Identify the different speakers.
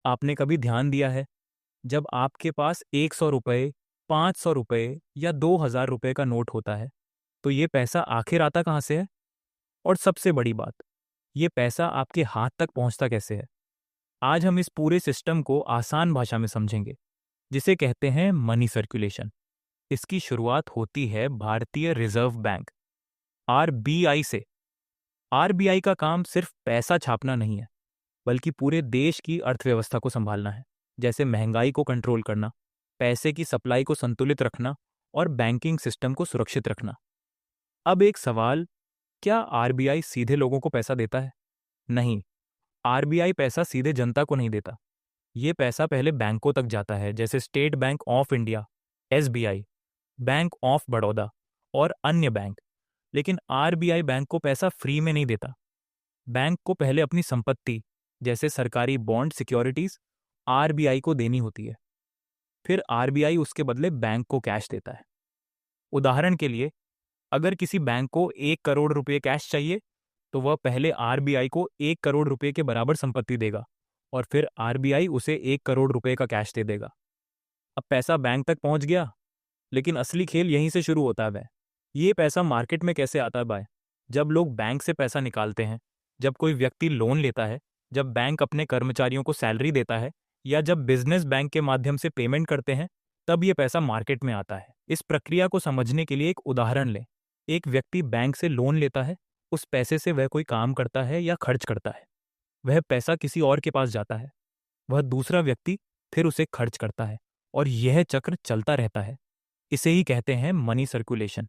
Speaker 1: आपने कभी ध्यान दिया है, जब आपके पास 100 रुपये, 500 रुपये या 2000 रुपये का नोट होता है, तो ये पैसा आखिर आता कहाँ से है? और सबसे बड़ी बात, ये पैसा आपके हाथ तक पहुंचता कैसे है? आज हम इस पूरे सिस्टम को आसान भाषा में समझेंगे, जिसे कहते हैं मनी सर्कुलेशन। इसकी शुरुआत होती है भारतीय रिजर्व बैंक आरबीआई से। आरबीआई का काम सिर्फ पैसा छापना नहीं है, बल्कि पूरे देश की अर्थव्यवस्था को संभालना है, जैसे महंगाई को कंट्रोल करना, पैसे की सप्लाई को संतुलित रखना और बैंकिंग सिस्टम को सुरक्षित रखना। अब एक सवाल, क्या आरबीआई सीधे लोगों को पैसा देता है? नहीं, आरबीआई पैसा सीधे जनता को नहीं देता। ये पैसा पहले बैंकों तक जाता है, जैसे state bank of India, SBI, bank of Baroda और अन्य बैंक। लेकिन आरबीआई बैंक को पैसा फ्री में नहीं देता। बैंक को पहले अपनी संपत्ति, जैसे सरकारी बॉन्ड सिक्योरिटीज, आरबीआई को देनी होती है। फिर आरबीआई उसके बदले बैंक को कैश देता है। उदाहरण के लिए, अगर किसी बैंक को 1 करोड़ रुपए कैश चाहिए, तो वह पहले आरबीआई को 1 करोड़ रुपए के बराबर संपत्ति देगा और फिर आरबीआई उसे 1 करोड़ रुपए का कैश दे देगा। अब पैसा बैंक तक पहुंच गया, लेकिन असली खेल यहीं से शुरू होता है। वह ये पैसा मार्केट में कैसे आता है भाई? जब लोग बैंक से पैसा निकालते हैं, जब कोई व्यक्ति लोन लेता है, जब बैंक अपने कर्मचारियों को सैलरी देता है, या जब बिजनेस बैंक के माध्यम से पेमेंट करते हैं, तब ये पैसा मार्केट में आता है। इस प्रक्रिया को समझने के लिए एक उदाहरण लें। एक व्यक्ति बैंक से लोन लेता है, उस पैसे से वह कोई काम करता है या खर्च करता है। वह पैसा किसी और के पास जाता है, वह दूसरा व्यक्ति फिर उसे खर्च करता है, और यह चक्र चलता रहता है। इसे ही कहते हैं मनी सर्कुलेशन।